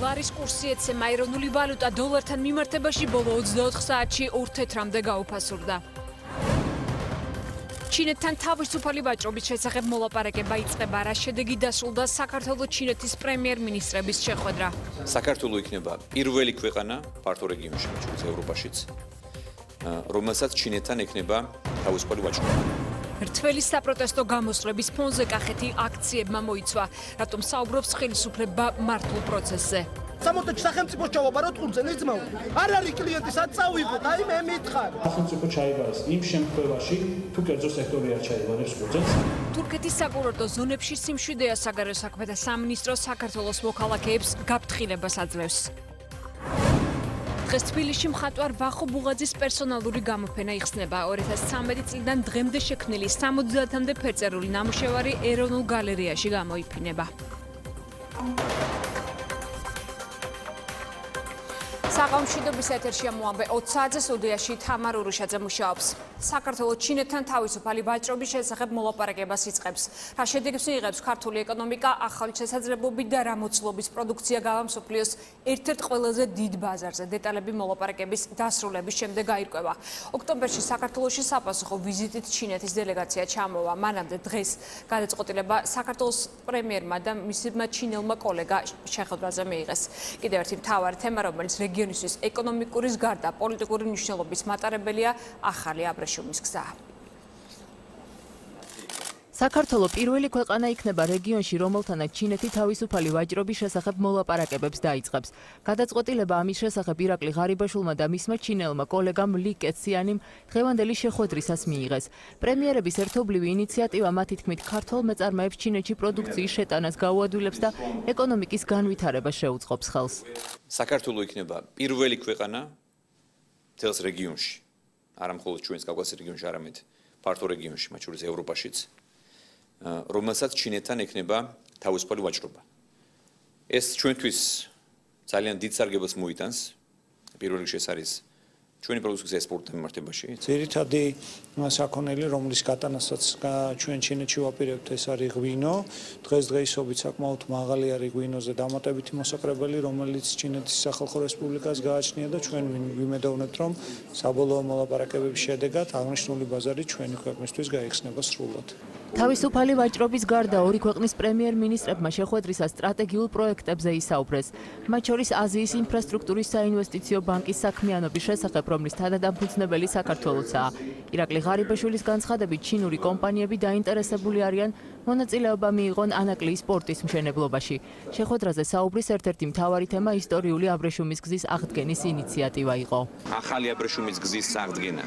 ლარის კურსი ეცემა ეროვნული ვალუტა დოლართან მიმართებაში ბოლო 24 საათში 2 თეთრამდე გაუფასურდა. ჩინეთთან თავისუფალი ვაჭრობის შესახებ მოლაპარაკება იწყება, რა შედეგი დასრულდა საქართველოს-ჩინეთის პრემიერ-მინისტრების შეხვედრა. საქართველო იქნება პირველი ქვეყანა ფართო რეგიონში, როგორც ევროპაშიც, რომელსაც ჩინეთთან ექნება თავისუფალი ვაჭრობა. რთველი საპროტესტო გამოსვლების ფონზე კახეთი აქციებმა მოიცვა, რატომ საუბრობს ხელისუფლება მართულ პროცესზე. სამოთში სახელმწიფოს ჩავაბაროთ ყურძენ იძმაო. არ არის კლიენტი, სად წავიღოთ? აი მე მითხარ. სახელმწიფო ჩაიბარეს იმ შემთხვევაში, თუ კერძო სექტორი არ ჩაიბარებს ყურძენს. თურქეთის საკურორტო ზონებში სიმშვიდეა საგარეო საქმეთა სამინისტრო საქართველოს მოქალაქეებს გაფრთხილებას აძლევს. დღეს თბილისში მხატვარ ვახო ბუღაძის პერსონალური გამოფენა იხსნება. 2013 წლიდან დღემდე შექმნილი 70-მდე ფერწერული ნამუშევარი ეროვნულ გალერეაში გამოიფინება. საღამოშიდობის ეთერშია მოამბე 20 საათზე სტუდიაში თამარ ურუშაძე მუშაობს. საქართველოს ჩინეთთან თავისუფალი ვაჭრობის შესახებ მოლაპარაკებას იწყებს. რა შედეგებს მიიღებს ქართული ეკონომიკა, ახალი შესაძლებლობები და რა მოცულობის პროდუქცია გავა მსოფლიოს ერთ-ერთ ყველაზე დიდ ბაზარზე. დეტალები მოლაპარაკების დასრულების შემდეგ გაირკვევა. ოქტომბერში საქართველოში საპასუხო ვიზიტით ჩინეთის დელეგაცია ჩამოვა. მანამდე დღეს გადაწყვეტილება საქართველოს პრემიერმა და მისმა ჩინელმა კოლეგა შეხვედრაზე მიიღეს. კიდევ ერთი მთავარი თემა, რომელიც რეგიონისთვის ეკონომიკურის გარდა პოლიტიკური მნიშვნელობის მატარებელია, ახალი აბრეშუმის გზა. საქართველო პირველი ქვეყანა იქნება რეგიონში, რომელთანაც ჩინეთი თავისუფალი ვაჭრობის შესახებ მოლაპარაკებებს დაიწყებს. გადაწყვეტილება ამის შესახებ ირაკლი ღარიბაშვილმა და მისმა ჩინელმა კოლეგამ ალი კეციანიმ დღევანდელი შეხვედრისას მიიღეს. პრემიერების ერთობლივი ინიციატივა მათი თქმით ქართველ მეწარმეებს ჩინეთში პროდუქციის შეტანას გაუადვილებს და ეკონომიკის განვითარებას შეუწყობს ხელს. საქართველო იქნება პირველი ქვეყანა მთელს რეგიონში, არა მხოლოდ ჩვენს კავკასიის რეგიონში, არამედ ფართო რეგიონში, მათ შორის ევროპაშიც, რომელსაც ჩინეთთან ექნება თავისუფალი ვაჭრობა. ეს ჩვენთვის ძალიან დიდ სარგებლობას მოიტანს. პირველ რიგში ეს არის ჩვენი პროდუქციის ექსპორტთან მიმართებაში. ძირითადი საქონელი, რომლის გატანასაც ჩვენ ჩინეთში ვაპირებთ, ეს არის ღვინო. დღესდღეობით საკმაოდ მაღალი არის ღვინოზე დამატებითი მოსაკრებელი, რომელიც ჩინეთის სახალხო რესპუბლიკას გააჩნია და ჩვენ ვიმედოვნებთ, რომ საბოლოო მოლაპარაკებების შედეგად აღნიშნული ბაზარი ჩვენი ქვეყნისთვის გაიხსნება სრულად. თავისუფალი ვაჭრობის გარდა ორი ქვეყნის პრემიერ-მინისტრებმა შეხვედრისას სტრატეგიულ პროექტებზე ისაუბრეს. მათ შორის აზიის ინფრასტრუქტურის საინვესტიციო ბანკის საქმიანობის შესახებ, რომლის თანადამფუძნებელი საქართველოსაა. ირაკლი ღარიბაშვილის განცხადებით, ჩინური კომპანიები დაინტერესებული არიან მონაწილეობა მიიღონ ანაკლიის პორტის მშენებლობაში. შეხვედრაზე საუბრის ერთ-ერთი მთავარი თემა ისტორიული აბრეშუმის გზის აღდგენის ინიციატივა იყო. ახალი აბრეშუმის გზის აღდგენა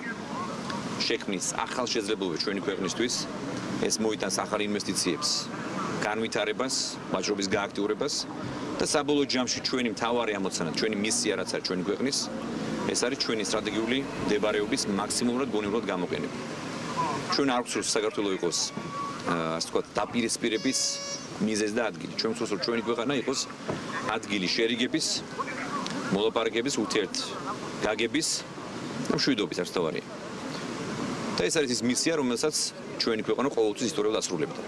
შექმნის ახალ შესაძლებლობებს ჩვენი ქვეყნისთვის. ეს მოიტანს ახალ ინვესტიციებს, განვითარებას, ვაჭრობის გააქტიურებას და საბოლოო ჯამში ჩვენი მთავარი ამოცანა, ჩვენი მისია რაც არის ჩვენი ქვეყნის, ეს არის ჩვენი სტრატეგიული მდებარეობის მაქსიმალურად გონივრად გამოყენება. ჩვენ არ გვსურს საქართველო იყოს, ასე ვთქვათ, დაპირისპირების მიზეზი და ადგილი. ჩვენ გვსურს რომ ჩვენი ქვეყანა იყოს ადგილი შერიგების, მოლაპარაკების, ურთიერთგაგების და მშვიდობის არსებობარია. და ეს არის ის მისია, რომელსაც ჩვენი ქვეყანა ყოველთვის ისტორიულად ასრულებდა.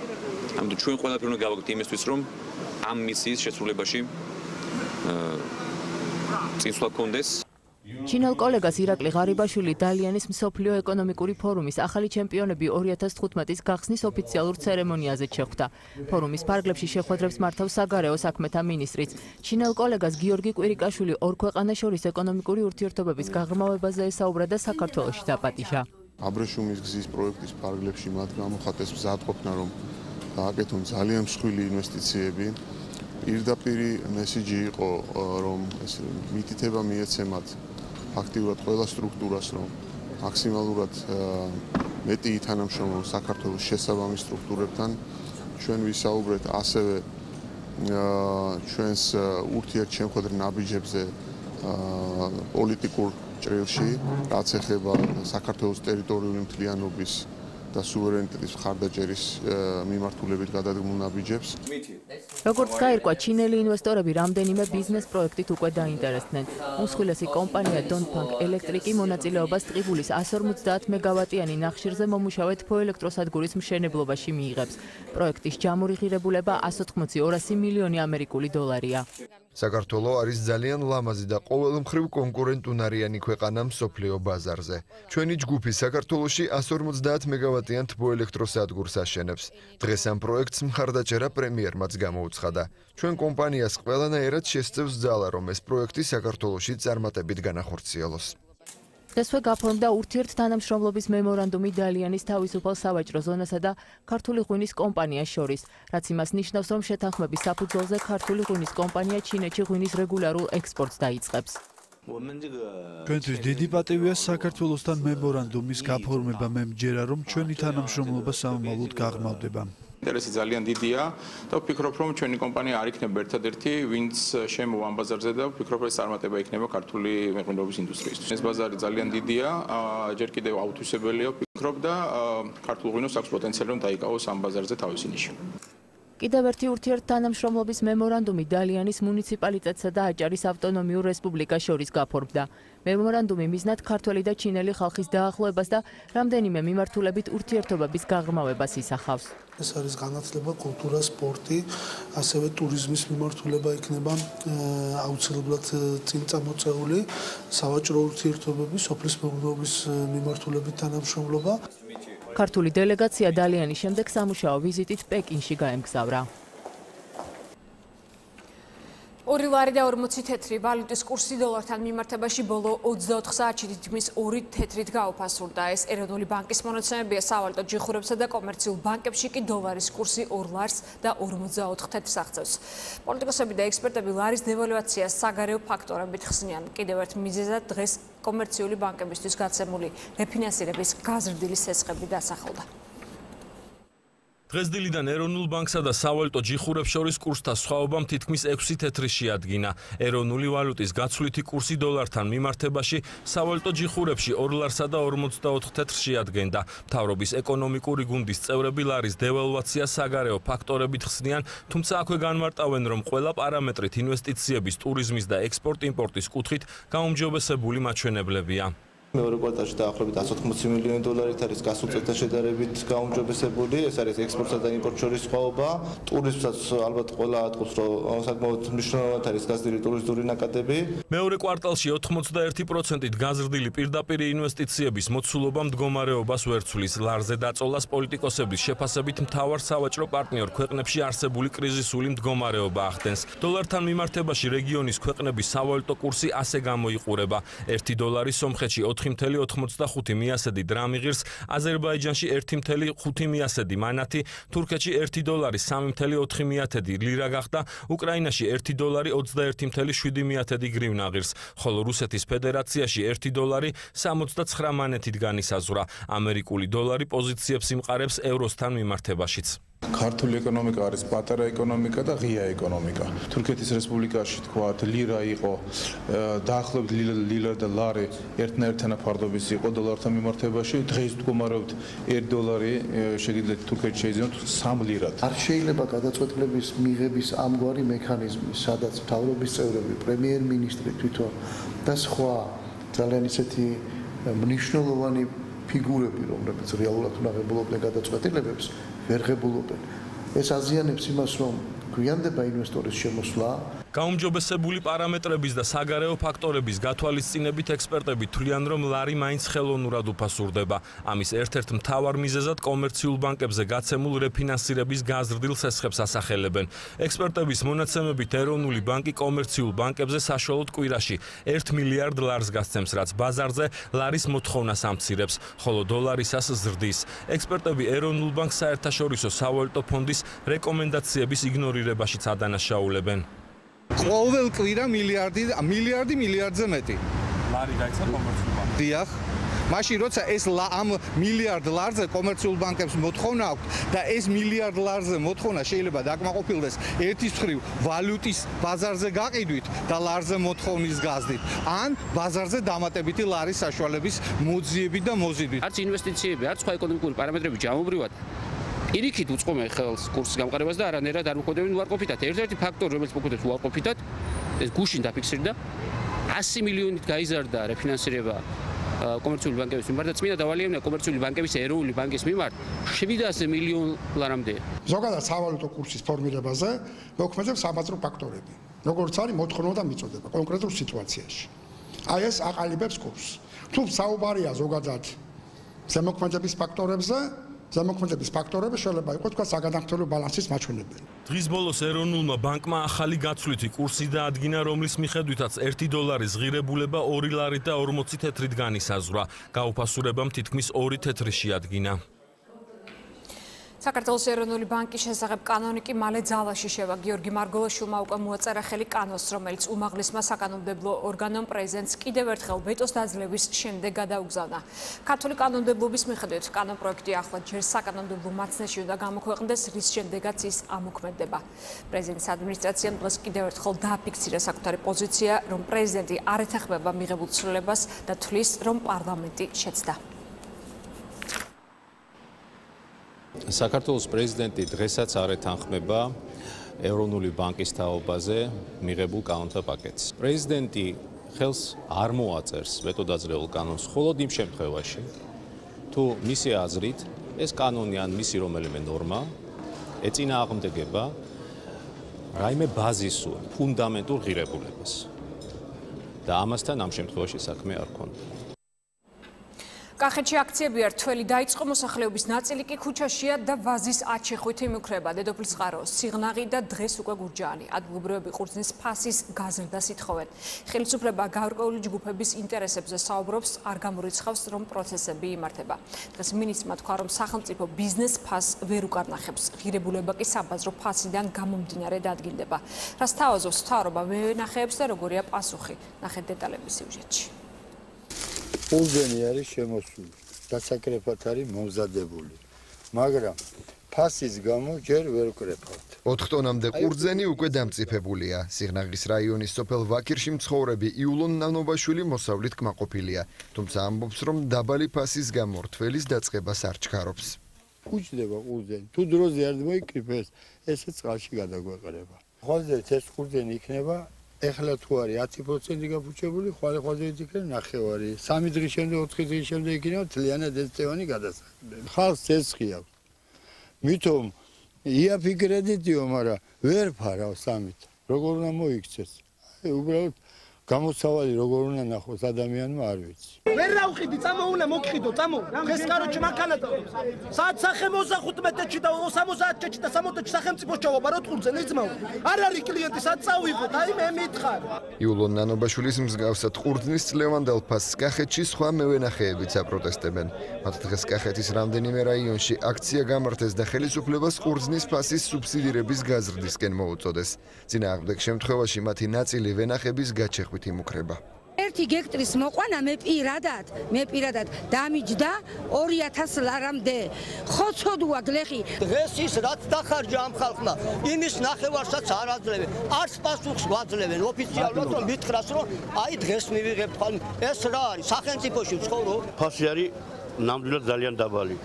ამიტომ ჩვენ ყველაფერი უნდა გავაკეთოთ იმისთვის, რომ ამ მისიის შესრულებაში წინსვლა გქონდეს. ჩინელ კოლეგას ირაკლი ღარიბაშვილი დალიანის მსოფლიო ეკონომიკური ფორუმის ახალი ჩემპიონები 2015-ის გახსნის ოფიციალურ ცერემონიაზე შეხვდა. ფორუმის ფარგლებში შეხვედრებს მართავს საგარეო საქმეთა მინისტრიც. ჩინელ კოლეგას გიორგი კვირიკაშვილი ორ ქვეყანას შორის ეკონომიკური ურთიერთობების გაღრმავებაზე ესაუბრა და საქართველოში დაპატიჟა. აბრეშუმის გზის პროექტის ფარგლებში მათ გამოხატეს მზადყოფნა, რომ დააკეთონ ძალიან მსხვილი ინვესტიციები. პირდაპირი მესიჯი იყო, რომ ეს მითითება მიეცემათ ფაქტიურად ყველა სტრუქტურას, რომ მაქსიმალურად მეტი ითანამშრომლონ საქართველოს შესაბამის სტრუქტურებთან. ჩვენ ვისაუბრეთ ასევე ჩვენს ურთიერთშემხვედრ ნაბიჯებზე პოლიტიკურ ჭრილში, რაც ეხება საქართველოს ტერიტორიული მთლიანობის და სუვერენიტეტის მხარდაჭერის მიმართულებით გადადგმულ ნაბიჯებს. როგორც გაირკვა, ჩინელი ინვესტორები რამდენიმე ბიზნეს პროექტით უკვე დაინტერესდნენ. უმსხვილესი კომპანია დონფანგ ელექტრიკი მონაწილეობას ტყიბულის 150 მეგავატიანი ნახშირზე მომუშავე თბოელექტროსადგურის მშენებლობაში მიიღებს. პროექტის ჯამური ღირებულება 180-200 მილიონი ამერიკული დოლარია. საქართველო არის ძალიან ლამაზი და ყოველმხრივ კონკურენტუნარიანი ქვეყანა მსოფლიო ბაზარზე. ჩვენი ჯგუფი საქართველოში 150 მეგავატიან თბოელექტროსადგურს აშენებს. დღეს ამ პროექტს მხარდაჭერა პრემიერმაც გამოუცხადა. ჩვენ კომპანიას ყველანაირად შესწევს ძალა, რომ ეს პროექტი საქართველოში წარმატებით განახორციელოს. დღესვე გაფორმდა ურთიერთთანამშრომლობის მემორანდუმი დალიანის თავისუფალ სავაჭრო ზონასა და ქართული ღვინის კომპანიას შორის, რაც იმას ნიშნავს, რომ შეთანხმების საფუძველზე ქართული ღვინის კომპანია ჩინეთში ღვინის რეგულარულ ექსპორტს დაიწყებს. ჩვენთვის დიდი პატივია საქართველოსთან მემორანდუმის გაფორმება. მე მჯერა, რომ ჩვენი თანამშრომლობა სამომავლოდ გაღრმავდება. ინტერესი ძალიან დიდია და ვფიქრობ, რომ ჩვენი კომპანია არ იქნება ერთადერთი, ვინც შემოვა ამ ბაზარზე და ვფიქრობ, რომ ეს წარმატება იქნება ქართული მეღვინეობის ინდუსტრიისთვის. ეს ბაზარი ძალიან დიდია, ჯერ კიდევ აუთვისებელია, ვფიქრობ და ქართულ ღვინოს აქვს პოტენციალი, რომ დაიკავოს ამ ბაზარზე თავისი ნიში. კიდევ ერთი ურთიერთთანამშრომლობის მემორანდუმი დალიანის მუნიციპალიტეტსა და აჭარის ავტონომიურ რესპუბლიკას შორის გაფორმდა. მემორანდუმი მიზნად ქართველი და ჩინელი ხალხის დაახლოებას და რამდენიმე მიმართულებით ურთიერთობების გაღრმავებას ისახავს. ეს არის განათლება, კულტურა, სპორტი, ასევე ტურიზმის მიმართულება იქნება აუცილებლად წინ წამოწეული, სავაჭრო ურთიერთობები, სოფლის მეურნეობის მიმართულებით თანამშრომლობა. ქართული დელეგაცია დალიანის შემდეგ სამუშაო ვიზიტით პეკინში გაემგზავრა. 2 ლარი და 40 თეთრი ვალუტის კურსი დოლართან მიმართებაში ბოლო 24 საათში თითქმის 2 თეთრით გაუფასურდა. ეს ეროვნული ბანკის მონაცემებია, სავალუტო ჯიხურებსა და კომერციულ ბანკებში კი დოლარის კურსი 2 ლარს და 44 თეთრს აღწევს. პოლიტიკოსები და ექსპერტები ლარის დევალვაციას საგარეო ფაქტორებით ხსნიან. კიდევ ერთ მიზეზად დღეს კომერციული ბანკებისთვის გაცემული რეფინანსირების გაზრდილი სესხები დასახელდა. დღეს დილიდან ეროვნულ ბანკსა და სავალუტო ჯიხურებს შორის კურსთა სხვაობამ თითქმის 6 თეთრი შეადგინა. ეროვნული ვალუტის გაცვლითი კურსი დოლართან მიმართებაში სავალუტო ჯიხურებში 2 ლარსა და 44 თეთრს შეადგენდა. მთავრობის ეკონომიკური გუნდის წევრები ლარის დევალვაციას საგარეო ფაქტორებით ხსნიან, თუმცა აქვე განმარტავენ, რომ ყველა პარამეტრით ინვესტიციების, ტურიზმის და ექსპორტ-იმპორტის კუთხით გაუმჯობესებული მაჩვენებლებია. მეორე კვარტალში დაახლოებით 180 მილიონი დოლარით არის გასულ წელთან შედარებით გაუმჯობესებული. ეს არის ექსპორტსა და იმპორტს შორის სხვაობა. ტურიზმსაც ალბათ ყველა ატყობს, რომ საკმაოდ მნიშვნელოვანი არის გაზრდილი ტურისტული ნაკადები. მეორე კვარტალში 81%-ით გაზრდილი პირდაპირ ინვესტიციების მოცულობა მდგომარეობას ვერ ცვლის. ლარზე დაწოლას პოლიტიკოსების შეფასებით მთავარ სავაჭრო პარტნიორ ქვეყნებში არსებული კრიზისული მდგომარეობა ახდენს. დოლართან მიმართებაში რეგიონის ქვეყნების სავალუტო კურსი ასე გამოიყურება. 1 დოლარი სომხეთში 4.85 მიასედი დრამი ღირს, აზერბაიჯანში 1.5 მიასედი მანათი, თურქეთში 1 დოლარი 3.4 ლირა გახდა, უკრაინაში 1 დოლარი 21.7 მიათედი გრივნა ღირს, ხოლო რუსეთის ფედერაციაში 1 დოლარი 69 მანეთით განისაზღვრა. ამერიკული დოლარი პოზიციებს იმყარებს ევროსთან მიმართებაშიც. ქართული ეკონომიკა არის პატარა ეკონომიკა და ღია ეკონომიკა. თურქეთის რესპუბლიკაში თქვათ ლირა იყო დაახლოებით ლირა და ლარი ერთნაირად ფარდობის იყო დოლართან მიმართებაში. დღეს მდგომარეობით 1 დოლარი შეგიძლიათ თურქეთში შეიძინოთ 3 ლირად. არ შეიძლება გადაწყვეტილების მიღების ამგვარი მექანიზმი, სადაც მთავრობის წევრები, პრემიერ-მინისტრი თვითონ და სხვა ძალიან ისეთი მნიშვნელოვანი ფიგურები, რომლებიც რეალურად უნდა ღებულობდნენ გადაწყვეტილებებს, ვერ ღებულობენ. ეს აზიანებს იმას, რომ გვიანდება ინვესტორის შემოსვლა. გაუმჯობესებული პარამეტრების და საგარეო ფაქტორების გათვალისწინებით ექსპერტები თვლიან, რომ ლარი მაინც ხელოვნურად უფასურდება. ამის ერთ-ერთ მთავარ მიზეზად კომერციულ ბანკებზე გაცემულ რეფინანსირების გაზრდილ სესხებს ასახელებენ. ექსპერტების მონაცემებით ეროვნული ბანკი კომერციულ ბანკებზე საშუალოდ კვირაში 1 მილიარდ ლარს გასცემს, რაც ბაზარზე ლარის მოთხოვნას ამცირებს, ხოლო დოლარისას ზრდის. ექსპერტები ეროვნულ ბანკს საერთაშორისო სავალუტო ფონდის რეკომენდაციების იგნორირებაშიც ადანაშაულებენ. ყოველ კვირა მილიარდზე მეტი. ლარი გაიცა კომერციულ ბანკს. დიახ. მაშინ როცა ეს ამ მილიარდ ლარზე კომერციულ ბანკებს მოთხოვნა აქვს და ეს მილიარდ ლარზე მოთხოვნა შეიძლება დაკმაყოფილდეს ერთის მხრივ ვალუტის ბაზარზე გაყიდვით და ლარზე მოთხოვნის გაზრდით, ან ბაზარზე დამატებითი ლარის საშუალების მოძიებით და მოზიდვით. არც ინვესტიციები, არც სხვა ეკონომიკური პარამეტრები ჯამობრივად პირიქით უწყობენ ხელს კურსის გამყარებას და არანაირად არ მოხვდებიან უარყოფითად. ერთ-ერთი ფაქტორი, რომელიც მოხვდებს უარყოფითად, ეს გუშინ დაფიქსირდა 100 მილიონით გაიზარდა რეფინანსირება კომერციული ბანკების მიმართ და წმინდა დავალიანია კომერციული ბანკების ეროვნული ბანკის მიმართ 700 მილიონ ლარამდე. ზოგადად სავალუტო კურსის ფორმირებაზე მოქმედებს სამაზრო ფაქტორები. როგორც არის მოთხოვნა და მიწოდება კონკრეტულ სიტუაციაში. აი ეს აყალიბებს კურსს. თუ საუბარია ზოგადად ზემოქმედების ფაქტორებზე, ზემოქმედების ფაქტორები შეიძლება იყოს თქვა საგანმანათლებლო ბალანსის მაჩვენებელი. დღის ბოლოს ეროვნულმა ბანკმა ახალი გაცვლითი კურსი დაადგინა, რომლის მიხედვითაც 1 დოლარის ღირებულება 2 ლარით და 40 თეთრით განისაზღვრა. გაუფასურებამ თითქმის 2 თეთრი შეადგინა. საქართველოს ეროვნული ბანკის შესახებ კანონიკი მალე ძალაში შევა. გიორგი მარგოლაშვილმა უკვე მოაწერა ხელი კანონს, რომელიც უმაღლესმა საკანონმდებლო ორგანომ პრეზიდენტს კიდევ ერთხელ ვეტოს დაძლევის შემდეგ გადაუგზავნა. ქართული კანონმდებლობის მიხედვით კანონპროექტი ახლა ჯერ საკანონმდებლო მაცნეში უნდა გამოქვეყნდეს, რის შემდეგაც ის ამოქმედდება. პრეზიდენტის ადმინისტრაციამ დღეს კიდევ ერთხელ დააფიქსირა საკუთარი პოზიცია, რომ პრეზიდენტი არ ეთანხმება მიღებულ ცვლილებას და თვლის, რომ პარლამენტი შეცდა. საქართველოს პრეზიდენტი დღესაც არ ეთანხმება ეროვნული ბანკის თაობაზე მიღებულ კანონთა პაკეტს. პრეზიდენტი ხელს არ მოაწერს ვეტო დაძლეულ კანონს, მხოლოდ იმ შემთხვევაში, თუ მისი აზრით ეს კანონი ან მისი რომელიმე ნორმა ეწინააღმდეგება რაიმე ბაზისურ, ფუნდამენტურ ღირებულებას. და ამასთან ამ შემთხვევაში საქმე არ ქონდა. კახეთში აქციები არ თველი დაიწყო, მოსახლეობის ნაწილი კი ქუჩაშია და ვაზის აჩეხვით იმუქრება. დედოფლის წყარო, სიღნაღი და დღეს უკვე გურჯაანი. ადგილობრივები ყურძნის ფასის გაზრდას ითხოვენ. ხელისუფლება გარკვეული ჯგუფების ინტერესებზე საუბრობს, არ გამორიცხავს, რომ პროცესები იმართება. დღეს მინისტრმა თქვა, რომ სახელმწიფო ბიზნეს ფასს ვერ უკარნახებს. ღირებულება კი საბაზრო ფასიდან გამომდინარე დადგინდება. რას თავაზობს მთავრობა მევენახეებს და როგორია პასუხი? ნახეთ დეტალები სიუჟეტში. ყურძენი არის შემოსული, დასაკრეფად არის მომზადებული, მაგრამ ფასის გამო ჯერ ვერ ვკრეფავთ. 4 ტონამდე ყურძენი უკვე დამწიფებულია. სიღნაღის რაიონის სოფელ ვაქირში მცხოვრები იულონ ნანობაშვილი მოსავლით კმაყოფილია, თუმცა ამბობს, რომ დაბალი ფასის გამო რთველის დაწყებას არ ჩქარობს. უჩდება ყურძენი, თუ დროზე არ მოიკრიფეს, ესე წყალში გადაგვეყრება. ხვალდეთ ეს ყურძენი იქნება ეხლა თუ არის 10% გაფუჭებული, ხვალე-ხვალდეთ იქნება 9-ვარი. 3 დღის შემდეგ, 4 დღის შემდეგ იქნება თლიანად ეწევანი გადასახადები. ხალხს ცეცხლი აქვს. მithom იაფი კრედიტიო, მაგრამ ვერ ფარავ სამით. როგორ უნდა მოიქცეს? უბრალოდ გამოსავალი როგორ უნდა ნახოს ადამიანმა არ ვიცი. ვერ რავყიდი, წამო უნდა მოგხიდო, წამო. დღეს კაროჩი მანქანადა. საათ სახე 75-ში და 70-ში და 60-ში სახელმწიფოს ჩავაბაროთ ყურძენი ძმაო. არ არის კლიენტი, სად წავიღოთ? აი მე მითხარ. იულონ ნანობაშვილის მსგავსად ყურძნის წლევანდელ ფასს კახეთში სხვა მევენახეებიც აპროტესტებენ. მათ დღეს კახეთის რამდენიმე რაიონში აქცია გამართეს და ხელისუფლებას ყურძნის ფასის სუბსიდირების გაზრდისკენ მოუწოდეს. წინააღმდეგ შემთხვევაში მათი ნაწილი ვენახების გაჩეხვით იმუქრება. 1 გექტრის მოყვანა მე პირადად დამიჯდა 2000 ლარამდე. ხოცოდუა გლეხი. დღეს ის რაც დახარჯა ამ ხალხმა, იმის ნახევარსაც არ აძლევენ. არც პასუხს გვაძლევენ ოფიციალურად, რომ მითხრას, რომ აი დღეს მივიღებთ ხალ. ეს რა არის? სახელმწიფოში ვცხოვრობ. ფასი არის ნამდვილად ძალიან დაბალი.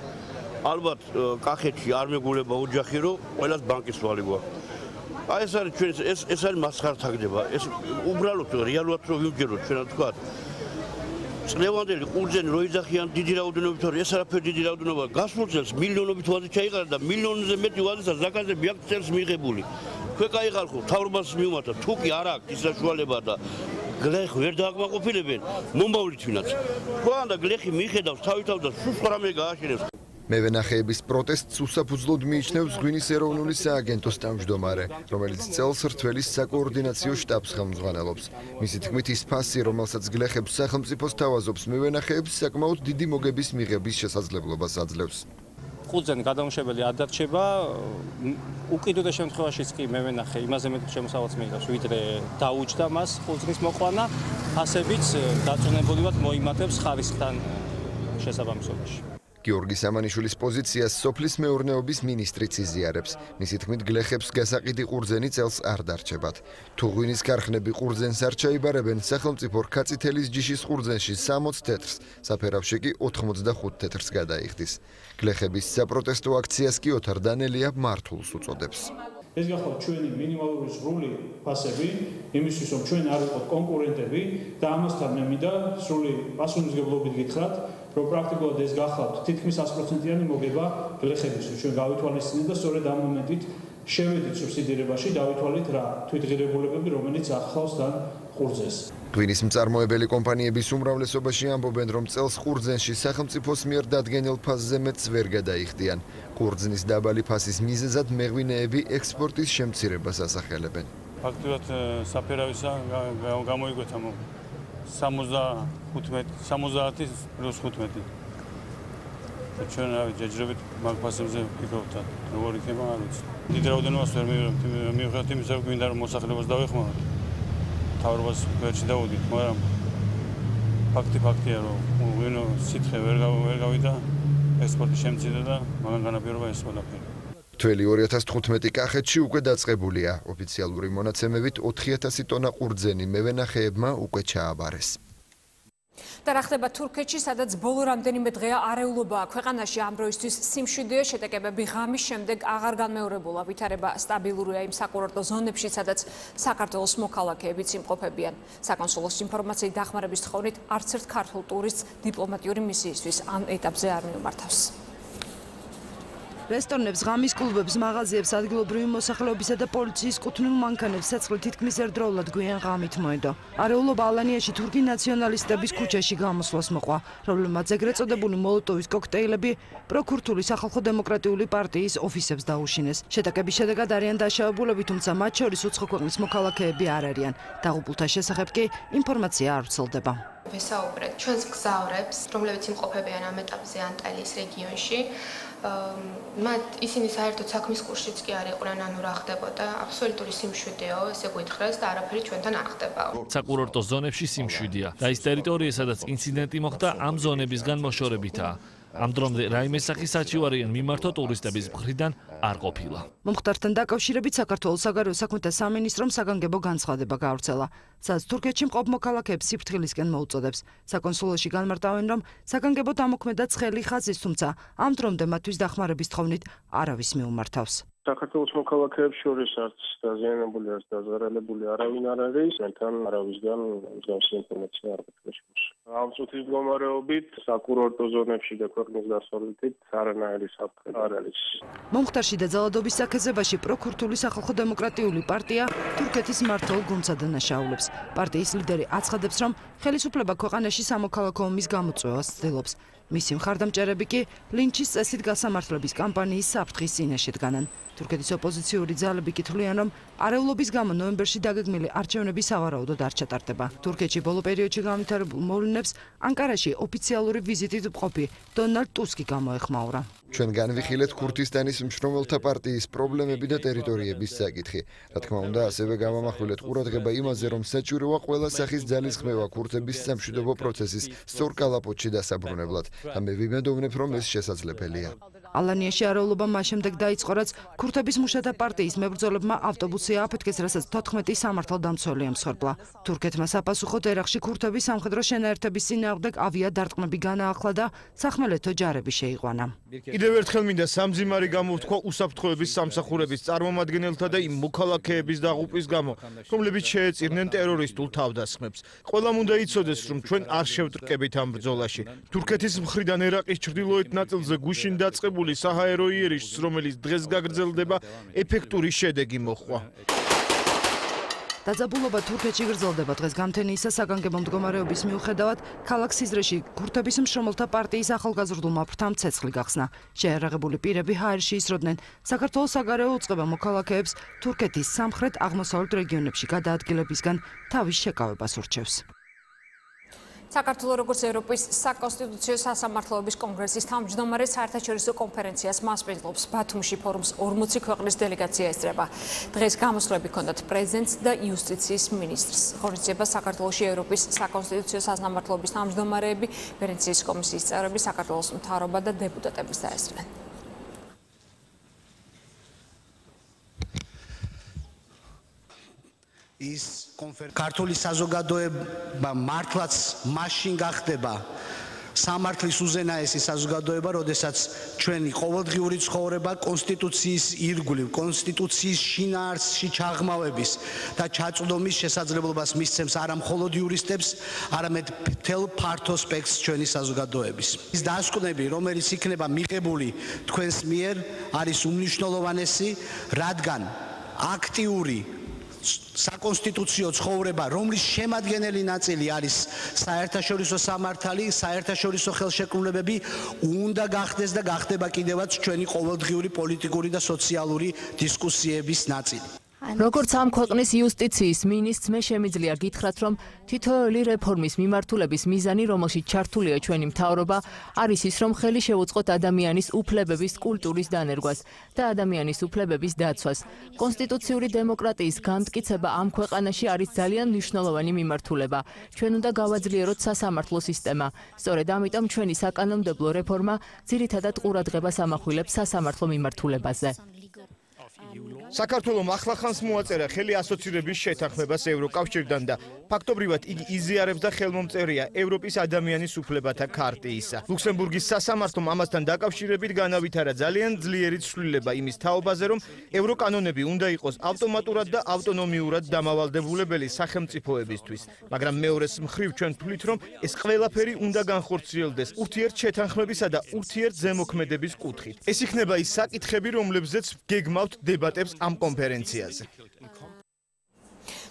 ალბათ კახეთში არ მეგულება ოჯახი, რომ ყველას ბანკის ვალი გვაქვს. აი ეს არის ჩვენ ეს არის მასხარდაგდება. ეს უბრალოდ რეალურად რო ვიმჯეროთ ჩვენ თქვა. წლევანდელი ყურძენი რო იძახიან დიდი რაოდენობით, ეს არაფერი დიდი რაოდენობა. გასულ წელს მილიონობით ვაზი ჩაიყარა და მილიონზე მეტი ვაზისა ზაკაზები აქვს წელს მიღებული. თქვენ კაი ხალხო, მთავრობას მიუმართოთ, თუ კი არ აქვს ის საშუალება და გლეხი ვერ დააკმაყოფილებენ, მომავლით ვინაც. თქვენ და გლეხი მიხედავს თავისთავად და სულ სხვა რამე გააშენებს. მევენახეების პროტესტს უსაფუძვლოდ მიიჩნევს ღვინის ეროვნული სააგენტოს თავმჯდომარე, რომელიც წელს რთველის საკოორდინაციო შტაბს ხელმძღვანელობს. მისი თქმით, ის ფასი, რომელსაც გლეხებს სახელმწიფოს თავაზობს მევენახეებს, საკმაოდ დიდი მოგების მიღების შესაძლებლობას აძლევს. ყურძენი გადამუშავებელი არ დარჩება, უკიდურეს შემთხვევაშიც კი მევენახე იმაზე მეტ შემოსავალს მიიღებს, ვიდრე დაუჯდა მას ყურძნის მოყვანა, ფასებიც დაწონებულებად მოიმატებს ხარისხთან შესაბამისობაში. გიორგი სამანიშვილის პოზიციას სოფლის მეურნეობის მინისტრიც იზიარებს. მისი თქმით, გლეხებს გასაყიდი ყურძენი წელს არ დარჩებათ. თუ ღვინის ქარხნები ყურძენს არ ჩაიბარებენ, სახელმწიფო რქაწითელის ჯიშის ყურძენში 60 თეთრს, საფერავში კი 85 თეთრს გადაიხდის. გლეხების საპროტესტო აქციას კი ოთარ დანელია მართულს უწოდებს. ეს გახლავთ ჩვენი მინიმალური სრული ფასები, იმისთვის რომ ჩვენ არ ვიყოთ კონკურენტები და ამასთან მე მინდა სრული პასუხისმგებლობით გითხრათ, რომ პრაქტიკულად ეს გახლავთ თითქმის 100%-იანი მოგება გლეხებისთვის. ჩვენ გავითვალისწინეთ და სწორედ ამ მომენტით შევედით სუბსიდირებაში, დავითვალეთ რა თვითღირებულებები, რომელიც ახლავს თან ყურძენს. ღვინის მწარმოებელი კომპანიების უმრავლესობაში ამბობენ, რომ წელს ყურძენში სახელმწიფოს მიერ დადგენილ ფასზე მეტს ვერ გადაიხდიან. ყურძნის დაბალი ფასის მიზეზად მეღვინეები ექსპორტის შემცირებას ასახელებენ. ფაქტობრივად საფერავისა გამოიკვეთა 70+15. ჩვენ რავი ჯერჯერობით მაგ ფასებზე ვფიქრობთ, როგორ იქნება არ ვიცი. დიდ რაოდენობას ვერ მივიღებთ იმისა, რომ გვინდა რომ მოსახლეობას დავეხმაროთ. თავრობას ვერჩი დავუდით, მაგრამ ფაქტია, რომ ღვინო სითხე ვერ გავიდა, ექსპორტი შემცირდა და მაგან განაპირობა ეს ყველაფერი. თველი 2015 კახეთში უკვე დაწყებულია. ოფიციალური მონაცემებით 4000 ტონა ყურძენი მევენახეებმა უკვე ჩააბარეს. და რა ხდება თურქეთში, სადაც ბოლო რამდენიმე დღეა არეულობაა ქვეყანაში ამ დროისთვის სიმშვიდეა, შეტაკებები ღამის შემდეგ აღარ განმეორებულა, ვითარება სტაბილურია იმ საკურორტო ზონებში, სადაც საქართველოს მოქალაქეებიც იმყოფებიან. საკონსულოს ინფორმაციით დახმარების თხოვნით არც ერთ ქართულ ტურისტს დიპლომატიური მისიისთვის ამ ეტაპზე არ მიუმართავს. რესტორნებს, ღამის კლუბებს, მაღაზიებს, ადგილობრივი მოსახლეობისა და პოლიციის კუთვნილ მანქანებს ცეცხლი თითქმის ერთდროულად გვიან ღამით მოედო. არეულობა ალანიაში თურქი ნაციონალისტების ქუჩაში გამოსვლას მოყვა, რომლებმაც ეგრეთ წოდებული მოლოტოვის კოქტეილები პროქურთული სახალხო დემოკრატიული პარტიის ოფისებს დაუშინეს. შეტაკების შედეგად არიან დაშავებულები, თუმცა მათ შორის უცხო ქვეყნის მოქალაქეები არ არიან. დაღუპულთა შესახებ კი ინფორმაცია არ ვრცელდება. ვესაუბრეთ ჩვენს მგზავრებს, რომლებიც იმყოფებიან ამ ეტაპზე ანტალიის რეგიონში. მათ ისინი საერთოდ საქმის კურსშიც კი არ იყვნენ, ანუ რა ხდებოდა, აბსოლუტური სიმშვიდეო, ესე გითხრეს და არაფერი ჩვენთან არ ხდებაო. საკურორტო ზონებში სიმშვიდეა და ის ტერიტორია, სადაც ინციდენტი მოხდა, ამ ზონებისგან მოშორებითაა. ამ დრომდე რაიმე სახის საჩივარიან მიმართვა ტურისტების მხრიდან არ ყოფილა. მომხდართან დაკავშირებით საქართველოს საგარეო საქმეთა სამინისტრომ საგანგებო განცხადება გაავრცელა, სადაც თურქეთში მყოფ მოქალაქეებს სიფრთხილისკენ მოუწოდებს. საკონსულოში განმარტავენ, რომ საგანგებო დამოქმედად ცხელი ხაზის, თუმცა ამ დრომდე მათთვის დახმარების თხოვნით არავის მიუმართავს. საქართველოს მოქალაქეებს შორის არც დაზიანებული, არც დაზარალებული არავინ არ არის, მენთან არავისგან მსგავსი ინფორმაცია არ გვექნება. ამ წუთის მდგომარეობით საკურორტო ზონებში და ქვეყნის დასავლეთით არანაირი საფრთხე არ არის. მომხდარში და ძალადობის საქეზებაში პროქურთული სახალხო დემოკრატიული პარტია თურქეთის მმართველ გუნდსა დანაშაულებს. პარტიის ლიდერი აცხადებს, რომ ხელისუფლება ქვეყანაში სამოქალაქო ომის გამოწვევას ცდილობს. მისი მხარდამჭერები კი ლინჩის წესით გასამართლების კამპანიის საფრთხის წინაშე დგანან. თურქეთის ოპოზიციური ძალები კი თვლიან, რომ არეულობის გამო ნოემბერში დაგეგმილი არჩევნები სავარაუდოდ არ ჩატარდება. თურქეთში ბოლო პერიოდში განვითარებულ მოვლენებს ანკარაში ოფიციალური ვიზიტით მყოფი დონალდ ტუსკი გამოეხმაურა. ჩვენ განვიხილეთ ქურთისტანის მშრომელთა პარტიის პრობლემები და ტერიტორიების საკითხი. რა თქმა უნდა, ასევე გავამახვილეთ ყურადღება იმაზე, რომ საჭიროა ყველა სახის ძალისხმევა ქურთების სამშვიდობო პროცესის სწორ კალაპოტში დასაბრუნებლად და მე ვიმედოვნებ, რომ ეს შესაძლებელია. ალანიაში არეულობა მას შემდეგ დაიწყო, რაც ქურთების მუშათა პარტიის მებრძოლებმა ავტობუსი ააფეთქეს, რასაც 14 სამართალდამცველი ემსხვერპლა. თურქეთმა საპასუხოდ ერაყში ქურთების სამხედრო შენაერთების წინააღმდეგ ავიადარტყმები განაახლა და სახმელეთო ჯარები შეიყვანა. კიდევ ერთხელ მინდა სამძიმარი გამოვთქვა უსაფრთხოების სამსახურების წარმომადგენელთა და იმ მოქალაქეების დაღუპვის გამო, რომლებიც შეეწირნენ ტერორისტულ თავდასხმებს. ყველამ უნდა იცოდეს, რომ ჩვენ არ შევტრკებით ამ ბრძოლაში. თურქეთის მხრიდან ერაყის ჩრდილოეთ ნაწილზე გუშინ დაწყებული საჰაერო იერიშს, რომელიც დღეს გაგრძელდება, ეფექტური შედეგი მოჰყვა. დაძაბულობა თურქეთში გრძელდება დღეს გამთენიისა საგანგებო მდგომარეობის მიუხედავად, ქალაქ სიზრეში ქურთების მშრომელთა პარტიის ახალგაზრდულმა ფრთამ ცეცხლი გახსნა. შეიარაღებული პირები ჰაერში ისროდნენ. საქართველოს საგარეო უწყება მოქალაქეებს თურქეთის სამხრეთ აღმოსავლეთ რეგიონებში გადაადგილებისგან თავის შეკავებას ურჩევს. საქართველოს როგორც ევროპის საკონსტიტუციო სასამართლოების კონგრესის თავმჯდომარე საერთაშორისო კონფერენციას მასპინძლობს ბათუმში ფორუმს 40 ქვეყნის დელეგაცია ესწრება. დღეს გამოსვლები ჰქონდათ პრეზიდენტს და იუსტიციის მინისტრს. ღონისძიებას საქართველოში ევროპის საკონსტიტუციო სასამართლოების თავმჯდომარეები, ვენეციის კომისიის წევრები, საქართველოს მთავრობა და დეპუტატები დაესწრნენ. ქართული საზოგადოება მართლაც მაშინ გახდება, სამართლის უზენაესი საზოგადოება, როდესაც ჩვენი ყოველდღიური ცხოვრება კონსტიტუციის ირგვლივ, კონსტიტუციის შინაარსში ჩაღრმავების და ჩაწვდომის შესაძლებლობას მისცემს არა მხოლოდ იურისტებს, არამედ მთელ ფართო სპექტრს ჩვენი საზოგადოების. ის დასკვნები, რომელიც იქნება მიღებული თქვენს მიერ, არის უმნიშვნელოვანესი, რადგან აქტიური საკონსტიტუციო ცხოვრება, რომლის შემადგენელი ნაწილი არის საერთაშორისო სამართალი, საერთაშორისო ხელშეკრულებები, უნდა გახდეს და გახდება კიდევაც ჩვენი ყოველდღიური პოლიტიკური და სოციალური დისკუსიების ნაწილი. როგორც ამ ქვეყნის იუსტიციის მინისტრს მე შემიძლია გითხრათ, რომ თითოეული რეფორმის მიმართულების მიზანი, რომელშიც ჩართულია ჩვენი მთავრობა, არის ის, რომ ხელი შევუწყოთ ადამიანის უფლებების კულტურის დანერგვას და ადამიანის უფლებების დაცვას. კონსტიტუციური დემოკრატიის განმტკიცება ამ ქვეყანაში არის ძალიან მნიშვნელოვანი მიმართულება. ჩვენ უნდა გავაძლიეროთ სასამართლო სისტემა. სწორედ ამიტომ ჩვენი საკანონმდებლო რეფორმა ძირითადად ყურადღებას ამახვილებს სასამართლო მიმართულებაზე. საქართველოს ახლახანს მოაწერა ხელი ასოცირების შეთანხმებას ევროკავშირთან და ფაქტობრივად იგი იზიარებს და ხელმომწერია ევროპის ადამიანის უფლებათა ქარტიისა. ლუქსემბურგის სასამართლომ ამასთან დაკავშირებით განავითარა ძალიან ძლიერი ცვლილება იმის თაობაზე, რომ ევროკანონები უნდა იყოს ავტომატურად და ავტონომიურად დამავალდებულებელი სახელმწიფოებისთვის. მაგრამ მეორეს მხრივ ჩვენ ვთვლით, რომ ეს ყველაფერი უნდა განხორციელდეს ურთიერთშეთანხმებისა და ურთიერთზემოქმედების კუთხით. ეს იქნება ის საკითხები, რომლებზეც გეგმავთ დებატებს ამ კონფერენციაზე.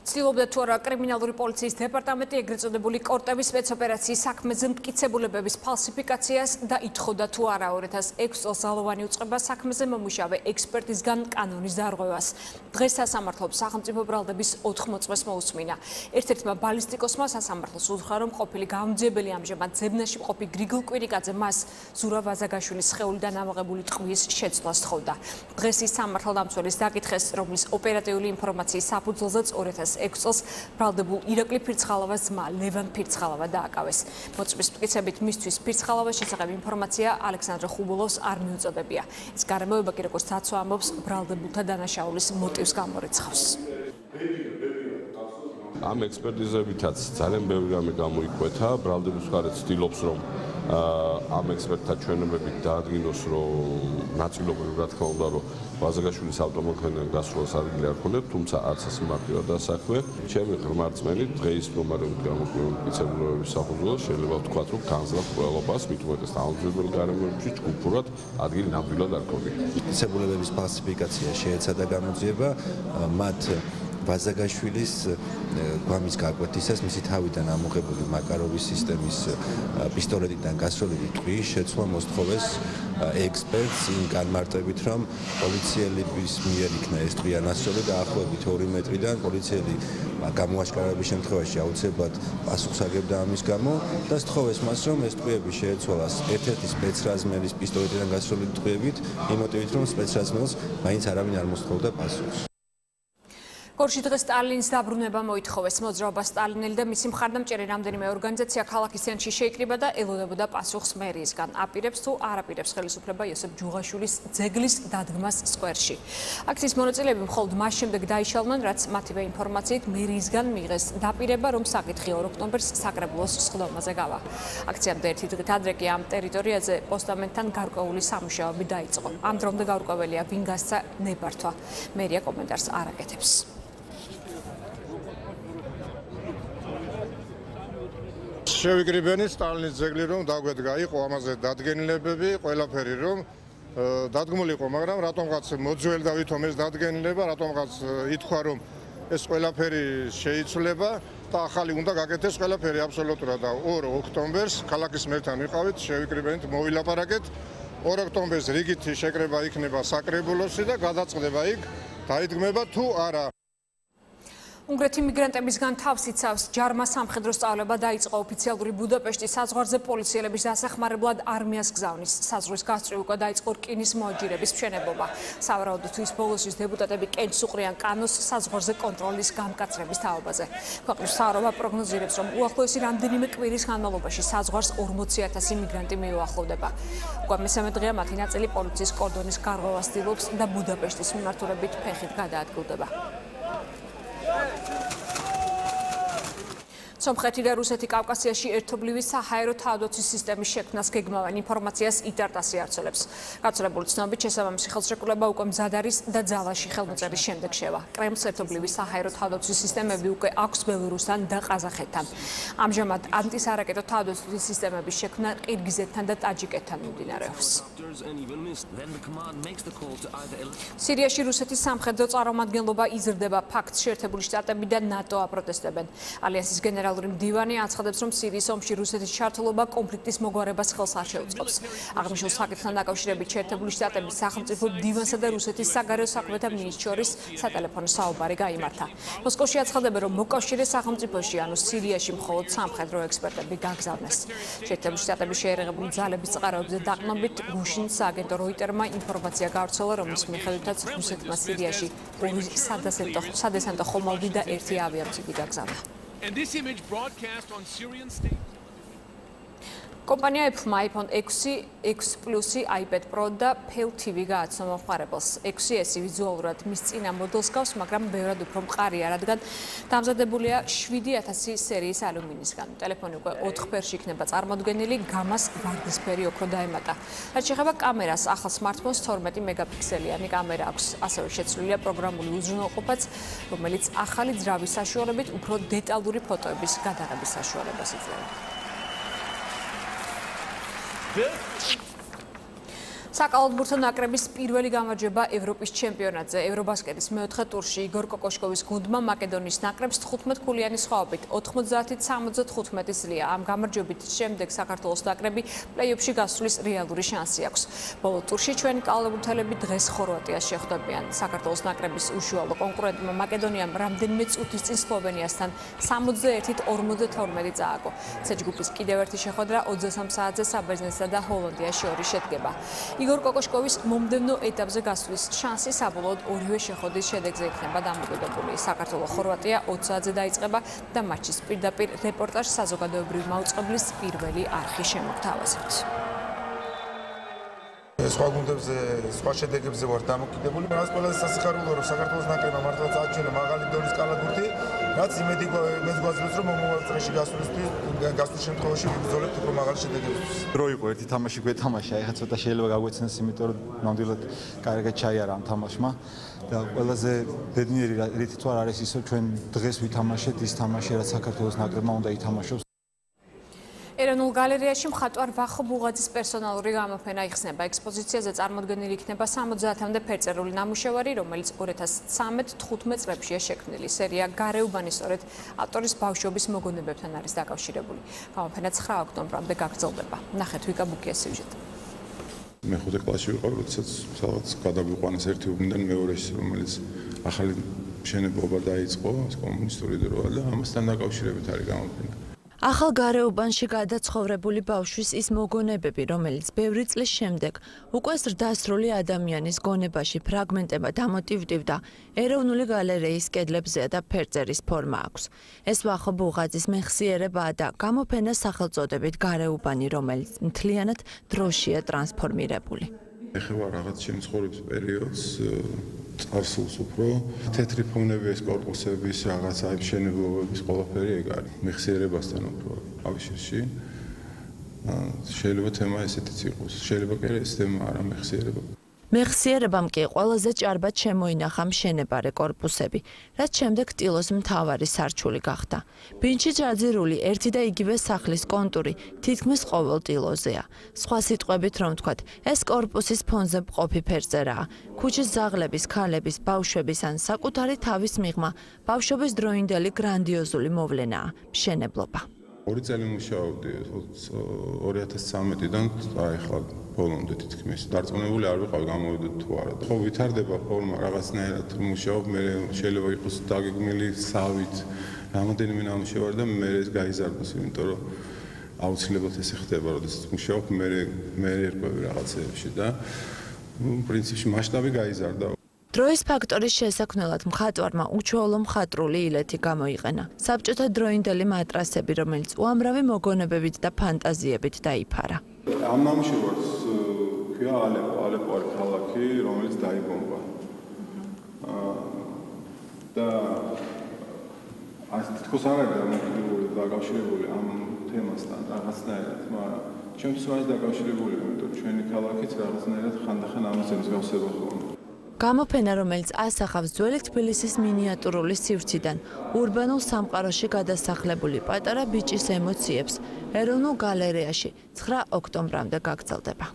ცდილობდა თუ არა კრიმინალური პოლიციის დეპარტამენტი ეგრეთ წოდებული კორტების სპეცოპერაციის საქმეზე მტკიცებულებების ფალსიფიკაციას და ითხოვდა თუ არა 2006 წელს ძალოვანი უწყება საქმეზე მომუშავე ექსპერტისგან კანონის დარღვევას. დღეს სასამართლომ სახელმწიფო ბრალდების 4 მოწმეს მოусმინა. ერთ-ერთმა ბალისტიკოსმა სასამართლოს უთხრა, რომ ყოფილი გამძიებელი ამჟამად ძებნაში მყოფი გრიგოლ კვირიკაძე მას ზურაბ აზაგაშვილის სხეულიდან ამოღებული ტყვის შეცვლას თხოვდა. დღეს ის სამართალდამცველის დაკითხეს, რომლის ოპერატიული ინფორმაციის საფუძველზეც 2006 წელს ბრალდებულ ირაკლი ფირცხალავას ძმა ლევან ფირცხალავა დააკავეს. მოწმის მტკიცებით მისთვის ფირცხალავას შესახებ ინფორმაცია ალექსანდრე ხუბულოვს არ მიუწოდებია. ეს გარემოება კი როგორც დაცვა ამბობს, ბრალდებულთა დანაშაულის მოტივს გამორიცხავს. ამ ექსპერტიზებითაც ძალიან ბევრი რამე გამოიკვეთა. ბრალდების მხარე ცდილობს, რომ ამ ექსპერტთა ჩვენებებით დაადგინოს, რომ ნაწილობრივ რა თქმა უნდა, რომ ვაზაგაშვილის ავტომანქანიდან გასვლას ადგილი არ ქონდათ, თუმცა არც ასე მარტივად დასაქმე. ჩემი ღრმა რწმენით დღეის მდგომარეობით გამოკვირვებული მტკიცებულებების საფუძველზე შეიძლება ვთქვათ, რომ განზრახ ყველობას, მით უმეტეს თანამდებობრივ გარემოებში ჯგუფურად ადგილი ნამდვილად არ ქონია. მტკიცებულებების ფალსიფიკაცია შეეცადა გამოძიება, მათ ვაზაგაშვილის გვამის გაკვეთისას მისი თავიდან ამოღებული მაკაროვის სისტემის პისტოლეტიდან გასროლილი ტყვის შეცვლა მოსთხოვეს ექსპერტს იმ განმარტებით, რომ პოლიციელების მიერ იქნა ეს ტყვი ანასწორი და ახლობით 2 მეტრიდან პოლიციელი გამოაშკარების შემთხვევაში აუცილებლად პასუხს აგებდა ამის გამო და სთხოვეს მას, რომ ეს ტყვიები შეეცვალას ერთ-ერთი სპეცრაზმელის პისტოლეტიდან გასროლილი ტყვიებით, იმ მოტივით, რომ სპეცრაზმელს მაინც არავინ არ მოსთხოვდა პასუხს. გორში დღეს სტალინის დაბრუნება მოითხოვეს. მოძრაობა სტალინელი და მისი მხარდამჭერი რამდენიმე ორგანიზაცია ქალაქის ცენტრში შეიკრიბა და ელოდებოდა პასუხს მერიისგან. აპირებს თუ არ აპირებს ხელისუფლება იოსებ ჯუღაშვილის ძეგლის დადგმას სკვერში. აქციის მონაწილეები მხოლოდ მას შემდეგ დაიშალნენ, რაც მათივე ინფორმაციით მერიისგან მიიღეს დაპირება, რომ საკითხი 2 ოქტომბერს საკრებულოს სხდომაზე გავა. აქციამდე ერთი დღით ადრე კი ამ ტერიტორიაზე პოსტამენტთან გარკვეული სამუშაოები დაიწყო. ამ დრომდე გაურკვეველია, ვინ გასცა ნებართვა. მერია კომენტარს არ აკეთებს. შევიკრიბენი სტალინის ძეგლი, რომ დაგვედგა, იყო ამაზე დადგენილებები, ყველაფერი რომ დადგმული იყო, მაგრამ რატომღაც მოძველდა ვითომ ეს დადგენილება, რატომღაც ითქვა, რომ ეს ყველაფერი შეიცვლება და ახალი უნდა გაკეთდეს ყველაფერი აბსოლუტურად და 2 ოქტომბერს ქალაქის მერთან ვიყავით, შევიკრიბენით, მოვილაპარაკეთ. 2 ოქტომბერს რიგითი შეკრება იქნება საკრებულოსი და გადაწყდება იქ, დაიდგმება თუ არა. უნგრეთი მიგრანტებისგან თავს იცავს. ჯარმა სამხედრო სწავლება დაიწყო. ოფიციალური ბუდაპეშტის საზღვარზე პოლიციელების დასახმარებლად არმიას გზავნის. საზღვრის გასწვრივ უკვე დაიწყო რკინის მოაჯირების მშენებლობა. სავარაუდოდ თვის ბოლოსთვის დეპუტატები კენჭს უყრიან კანოს საზღვარზე კონტროლის გამკაცრების თაობაზე. ქვეყნის მთავრობა პროგნოზირებს, რომ უახლოესი რამდენიმე კვირის განმავლობაში საზღვარს 40,000 მიგრანტი მიუახლოვდება. უკვე მესამე დღეა მათი ნაწილი პოლიციის კორდონის გარღვევას ცდილობს და ბუდაპეშტის მიმართულებით ფეხით გადაადგილდება. სომხეთი და რუსეთი კავკასიაში ერთობლივი საჰაერო თავდაცვის სისტემის შექმნას გეგმავენ ინფორმაციას იტარტასი არცელებს. გავრცელებული ცნობით შესაბამისი ხელშეკრულება უკვე მზად არის და ძალაში ხელმოწერის შემდეგ შევა. კრემლს ერთობლივი საჰაერო თავდაცვის სისტემები უკვე აქვს ბელორუსთან და ყაზახეთთან. ამჟამად ანტისარაკეტო თავდაცვის სისტემების შექმნა ყირგიზეთთან და ტაჯიკეთთან მიმდინარეობს. სირიაში რუსეთის სამხედრო წარმომადგენლობა იზრდება. ფაქტს შეერთებული შტატები და ნატო აპროტესტებენ. ალიანსის გენერალური მდივანი აცხადებს, რომ სირიის ომში რუსეთის ჩართულობა კონფლიქტის მოგვარებას ხელს არ შეუწყობს. აღნიშნულ საკითხთან დაკავშირებით შეერთებული შტატების სახელმწიფო მდივანსა და რუსეთის საგარეო საქმეთა მინისტრს შორის სატელეფონო საუბარი გაიმართა. მოსკოვში აცხადებენ, რომ მოკავშირე სახელმწიფოში, ანუ სირიაში მხოლოდ სამხედრო ექსპერტები გაგზავნეს. შეერთებული შტატების შეერაღებული ძალების წყაროებზე დაყრდნობით გუშინ სააგენტო როიტერმა ინფორმაცია გავრცელა, რომლის მიხედვითაც რუსეთმა სირიაში ორი სადესანტო ხომალდი და ერთი ავიამცირი გაგზავნა. კომპანია Apple-მა iPhone 6, X Plus, iPad Pro და Apple TV გააცნო მომხმარებელს. 6S ვიზუალურად მის წინა მოდელს გავს, მაგრამ ბევრად უფრო მყარია, რადგან დამზადებულია 7000 სერიის ალუმინისგან. ტელეფონი უკვე 4 ფერში იქნება წარმოდგენილი, გამას ვარდისფერი ოქრო დაემატა. რაც შეეხება კამერას, ახალ smartphones 12 მეგაპიქსელიანი კამერა აქვს. ასევე შეცვლილია პროგრამული უზრუნველყოფაც, რომელიც ახალი ძრავის საშუალებით უფრო დეტალური ფოტოების გადაღების საშუალებას იძლევა. საკალათბურთო ნაკრების პირველი გამარჯვება ევროპის ჩემპიონატზე. ევრობასკეტის მეოთხე ტურში იგორ კოკოშკოვის გუნდმა მაკედონიის ნაკრებს 15 ქულიანი სხვაობით 90-75 ზლია. ამ გამარჯვებით შემდეგ საქართველოს ნაკრები პლეი-ოფში გასვლის რეალური შანსი აქვს. ბოლო ტურში ჩვენი კალათბურთელები დღეს ხორვატიას შეხვდებიან. საქართველოს ნაკრების უშუალო კონკურენტმა მაკედონიამ რამდენიმე წუთის წინ სლოვენიასთან 61-42 წააგო. C ჯგუფის კიდევ ერთი შეხვედრა 23 საათზე საბერძნეთსა და ჰოლანდიას შორის შედგება. იგორ კოკოშკოვის მომდევნო ეტაპზე გასვლის შანსი საბოლოოდ ორივე შეხვედრის შედეგზე იქნება დამოკიდებული. საქართველო-ხორვატია 20 საათზე დაიწყება და მატჩის პირდაპირ რეპორტაჟს საზოგადოებრივი მაუწყებლის პირველი არხი შემოგთავაზებთ. სხვა გუნდებზე, სხვა შედეგებზე ვარ დამოკიდებული. მას ყველაზე სასიხარულოა, რომ საქართველოს ნაკრებმა მართლაც აჩვენა მაღალი დონის კალათბურთი, რაც იმედი გვაძლევს, რომ მომავალ წრეში გასვლის შემთხვევაში ვიბრძოლებთ უფრო მაღალი შედეგებისთვის. დრო იყო ერთი თამაში გვეთამაშა, ეხლა ცოტა შეიძლება გაგვეცნეს, იმიტომ რომ ნამდვილად კარგად ჩაიარა ამ თამაშმა და ყველაზე ბედნიერი რითიც არ არის ის, რომ ჩვენ დღეს ვითამაშეთ ის თამაში, რაც საქართველოს ნაკრებმა უნდა ითამაშოს. ეროვნულ გალერეაში მხატვარ ვახო ბუღაძის პერსონალური გამოფენა იხსნება. ექსპოზიციაზე წარმოდგენილი იქნება 70-მდე ფერწერული ნამუშევარი, რომელიც 2013-15 წლებშია შექმნილი. სერია გარეუბანი სწორედ ავტორის ბავშვობის მოგონებებთან არის დაკავშირებული. გამოფენა 9 ოქტომბრამდე გაგრძელდება. ნახეთ ვიკა ბუკიას სიუჟეტი. მე 5 კლასში ვიყავ, როდესაც სადღაც გადაგვიყვანეს ერთი უბნიდან მეორეში, რომელიც ახალი მშენებლობა დაიწყო, კომუნისტური დროა და ამასთან დაკავშირებით არის გამოფენა. ახალ გარეუბანში გადაცხოვრებული ბავშვის ის მოგონებები, რომელიც ბევრი წლის შემდეგ უკვე ზრდასრული ადამიანის გონებაში ფრაგმენტებად ამოტივტივდა, ეროვნული გალერეის კედლებზეა და ფერწერის ფორმა აქვს. ეს ვახო ბუღაძის მეხსიერებაა და გამოფენა სახელწოდებით გარეუბანი, რომელიც მთლიანად დროშია ტრანსფორმირებული. ეხება რაღაც ჩემს ცხოვრების პერიოდს წარსულს უფრო თეთრი ფონები ეს კორპუსების რაღაც აი მშენებლობების ყველაფერი ეგ არის მეხსიერებასთან უფრო კავშირში შეიძლება თემა ესეთიც იყოს შეიძლება კი ეს თემა არა მეხსიერება მეხსიერებამ კი ყველაზე ჭარბად შემოინახა მშენებარე კორპუსები, რაც შემდეგ ტილოს მთავარი სარჩული გახდა. ბინჩი ჯაძირული ერთი და იგივე სახლის კონტური თითქმის ყოველ ტილოზეა. სხვა სიტყვებით რომ ვთქვათ, ეს კორპუსის ფონზე მყოფი ფერწერაა. ქუჩის ზაღლების, ქალების, ბავშვების ან საკუთარი თავის მიღმა ბავშვობის დროინდელი გრანდიოზული მოვლენაა მშენებლობა. 2 წელი მუშაობდი 2013-დან აი ახლა ბოლომდე თითქმის დარწმუნებული არ ვიყავ გამოვიდოდ თუ არა. ხო ვითარდება ფორმა რაღაცნაირად მუშაობ, მე შეიძლება იყოს დაგეგმილი სავით რამოდენიმე ნამუშევარი და მე ეს გაიზარდოს, იმიტომ რომ აუცილებლად ესე ხდება, როდესაც მუშაობ, მე ერკვევი რაღაცეებში და პრინციპში მასშტაბი გაიზარდა. დროის ფაქტორის შესაქმნელად მხატვარმა უჩვეულო მხატვრული ილეთი გამოიყენა. საბჭოთა დროინდელი მატრასები, რომელიც უამრავი მოგონებებით და ფანტაზიებით დაიფარა. ამ ნამუშევარს ქვია ალეპო არის ქალაქი, რომელიც დაიბომბა. და აი თითქოს არ არის დამოკიდებული დაკავშირებული ამ თემასთან რაღაცნაირად, მაგრამ ჩემთვის მაინც დაკავშირებულია, იმიტომ ჩვენი ქალაქიც რაღაცნაირად ხანდახან ამაზე მსგავსება ხდება. გამოფენა, რომელიც ასახავს ძველი თბილისის მინიატურული სივრციდან, ურბანულ სამყაროში გადასახლებული პატარა ბიჭის ემოციებს, ეროვნულ გალერეაში 9 ოქტომბრამდე გაგრძელდება.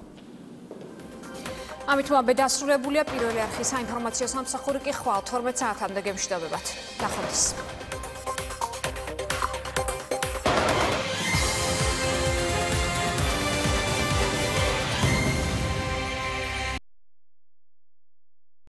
ამით მოაბე დასრულებულია პირველი არხის საინფორმაციო სამსახური კი ხვალ 12 საათამდე გემშვიდობებათ. ნახვამდის.